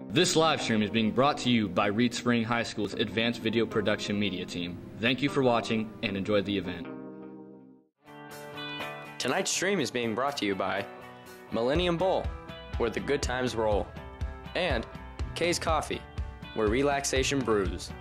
This live stream is being brought to you by Reed Spring High School's Advanced Video Production Media Team. Thank you for watching and enjoy the event. Tonight's stream is being brought to you by Millennium Bowl, where the good times roll, and Kay's Coffee, where relaxation brews.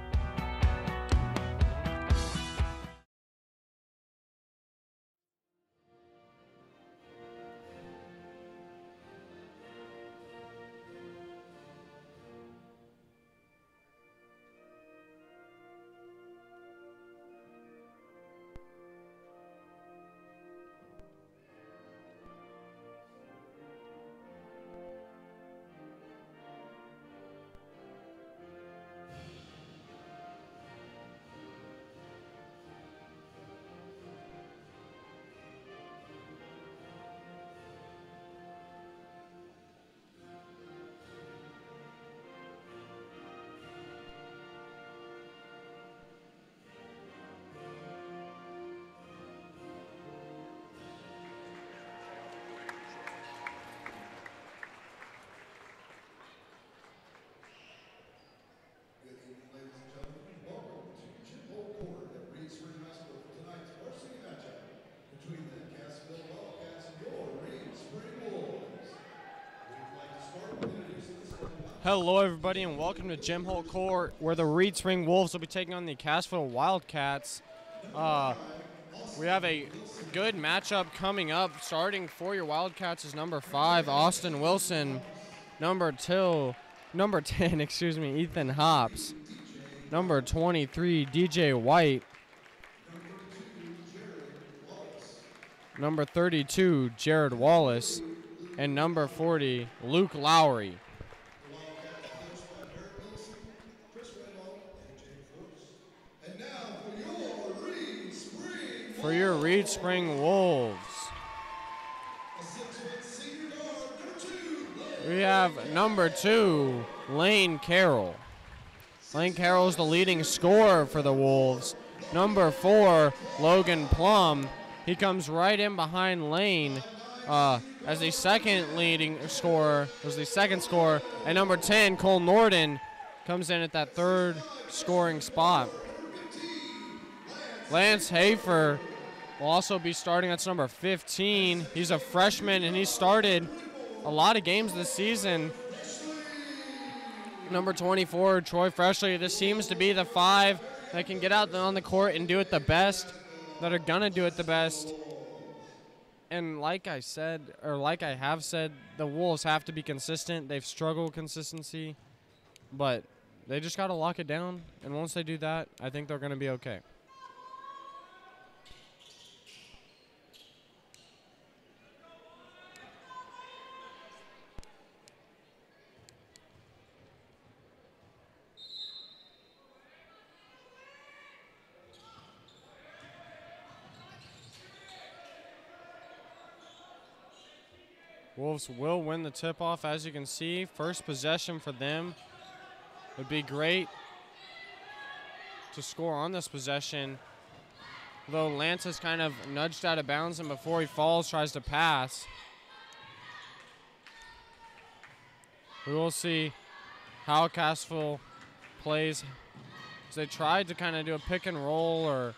Between the Cassville Wildcats and your Reed Spring Wolves. We'd like to start with introducing this one. Hello everybody and welcome to Jim Holt Court, where the Reed Spring Wolves will be taking on the Cassville Wildcats. We have a good matchup coming up. Starting for your Wildcats is number 5, Austin Wilson. Number 10, Ethan Hops. Number 23, DJ White. Number 32, Jared Wallace, and number 40, Luke Lowry. For your Reed Spring Wolves, we have number 2, Lane Carroll. Lane Carroll is the leading scorer for the Wolves. Number 4, Logan Plum. He comes right in behind Lane as the second scorer, and number 10, Cole Norden, comes in at that third scoring spot. Lance Hafer will also be starting. That's number 15. He's a freshman, and he started a lot of games this season. Number 24, Troy Freshley. This seems to be the 5 that can get out on the court and do it the best, that are gonna do it the best. And like I have said, the Wolves have to be consistent. They've struggled with consistency, but they just gotta lock it down. And once they do that, I think they're gonna be okay. Wolves will win the tip-off, as you can see. First possession for them would be great to score on this possession, though Lance has kind of nudged out of bounds, and before he falls, tries to pass. We will see how Cassville plays. So they tried to kind of do a pick and roll, or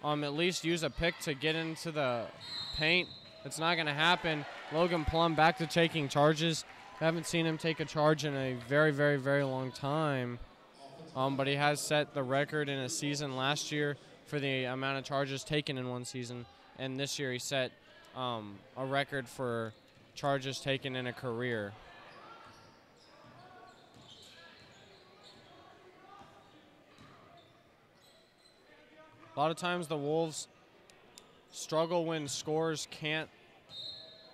at least use a pick to get into the paint. It's not going to happen. Logan Plum back to taking charges. I haven't seen him take a charge in a very, very, very long time. But he has set the record in a season last year for the amount of charges taken in one season. And this year he set a record for charges taken in a career. A lot of times the Wolves struggle when scorers can't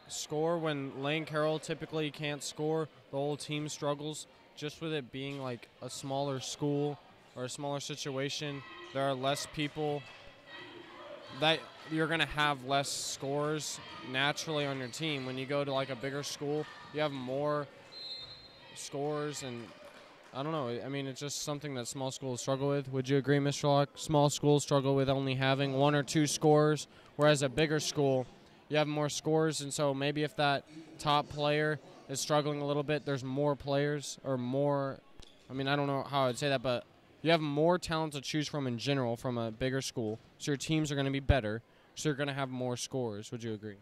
score. When Lane Carroll typically can't score, the whole team struggles. Just with it being like a smaller school or a smaller situation, there are less people that you're going to have less scores naturally on your team. When you go to like a bigger school, you have more scores, and I don't know. I mean, it's just something that small schools struggle with. Would you agree, Mr. Locke? Small schools struggle with only having 1 or 2 scores, whereas a bigger school, you have more scores. And so maybe if that top player is struggling a little bit. There's more players or more, I mean, I don't know how I would say that, but you have more talent to choose from in general from a bigger school. So your teams are going to be better. So you're going to have more scores. Would you agree?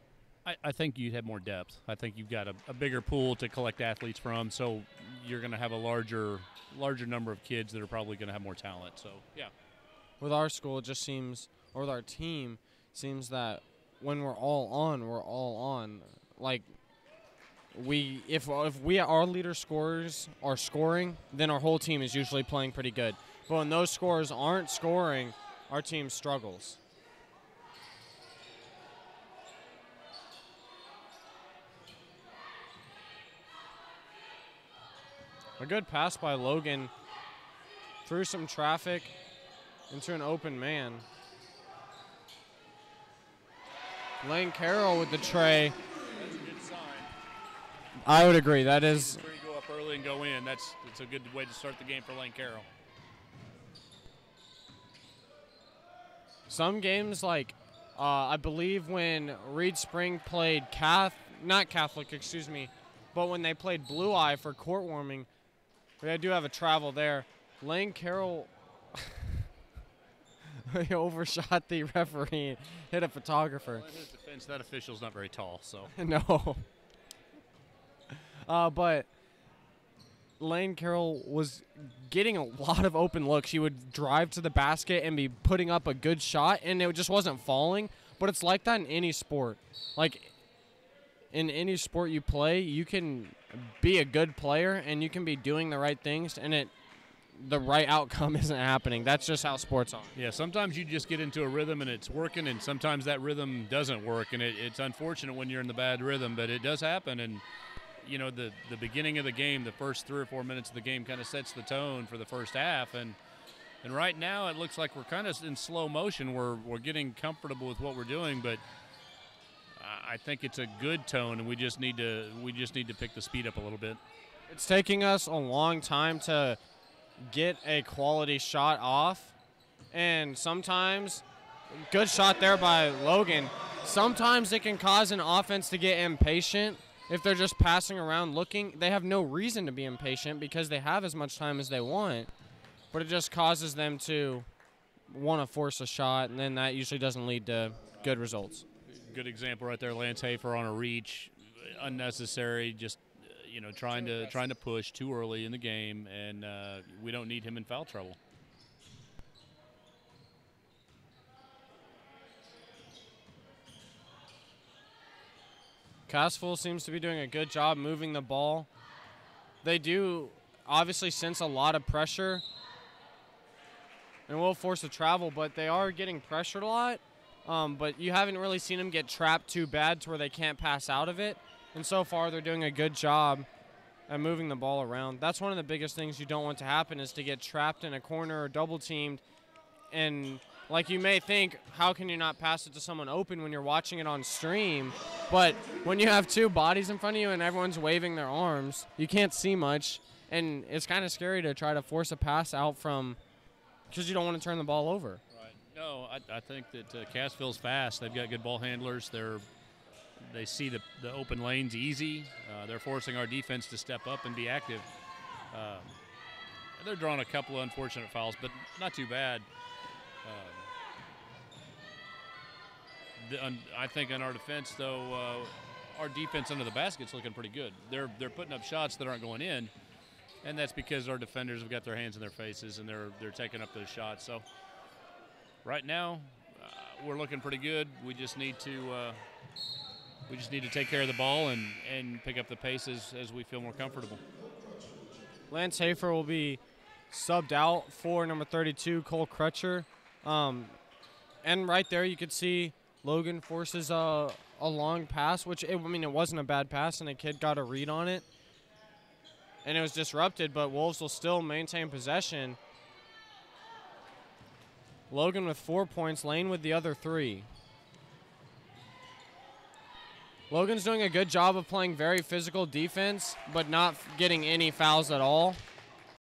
I think you'd have more depth. I think you've got a bigger pool to collect athletes from, so you're going to have a larger number of kids that are probably going to have more talent. So, yeah. With our school, it just seems, or with our team, seems that when we're all on, we're all on. Like, if our leader scorers are scoring, then our whole team is usually playing pretty good. But when those scorers aren't scoring, our team struggles. A good pass by Logan through some traffic into an open man. Lane Carroll with the tray. That's a good sign. I would agree. That is. Where you go up early and go in. It's a good way to start the game for Lane Carroll. Some games, like I believe when Reed Spring played not Catholic, excuse me, but when they played Blue Eye for court warming, I do have a travel there. Lane Carroll he overshot the referee, hit a photographer. Well, in his defense, that official's not very tall, so. No. But Lane Carroll was getting a lot of open looks. He would drive to the basket and be putting up a good shot, and it just wasn't falling. But it's like that in any sport. Like, in any sport you play, you can be a good player and you can be doing the right things, and the right outcome isn't happening. That's just how sports are. Yeah, sometimes you just get into a rhythm and it's working, and sometimes that rhythm doesn't work, and it's unfortunate when you're in the bad rhythm, but it does happen. And you know, the beginning of the game, the first 3 or 4 minutes of the game kind of sets the tone for the first half, and right now it looks like we're kind of in slow motion. We're getting comfortable with what we're doing, but I think it's a good tone, and we just need to pick the speed up a little bit. It's taking us a long time to get a quality shot off, and sometimes good shot there by Logan. Sometimes it can cause an offense to get impatient if they're just passing around looking. They have no reason to be impatient because they have as much time as they want, but it just causes them to want to force a shot, and then that usually doesn't lead to good results. Good example right there, Lance Hafer on a reach, unnecessary, just trying to push too early in the game, and we don't need him in foul trouble. Cassville seems to be doing a good job moving the ball. They do obviously sense a lot of pressure and will force a travel, but they are getting pressured a lot. But you haven't really seen them get trapped too bad to where they can't pass out of it. And so far, they're doing a good job at moving the ball around. That's one of the biggest things you don't want to happen, is to get trapped in a corner or double-teamed. And like, you may think, how can you not pass it to someone open when you're watching it on stream? But when you have two bodies in front of you and everyone's waving their arms, you can't see much. And it's kind of scary to try to force a pass out from, because you don't want to turn the ball over. Right. No, I think that Cassville's fast. They've got good ball handlers. They see the open lanes easy. They're forcing our defense to step up and be active. They're drawing a couple of unfortunate fouls, but not too bad. I think on our defense, though, our defense under the basket's looking pretty good. They're putting up shots that aren't going in, and that's because our defenders have got their hands in their faces and they're taking up those shots. So right now, we're looking pretty good. We just need to take care of the ball and pick up the pace as we feel more comfortable. Lance Hafer will be subbed out for number 32, Cole Crutcher. And right there you could see Logan forces a long pass, which, it wasn't a bad pass, and a kid got a read on it. And it was disrupted, but Wolves will still maintain possession. Logan with 4 points, Lane with the other 3. Logan's doing a good job of playing very physical defense, but not getting any fouls at all.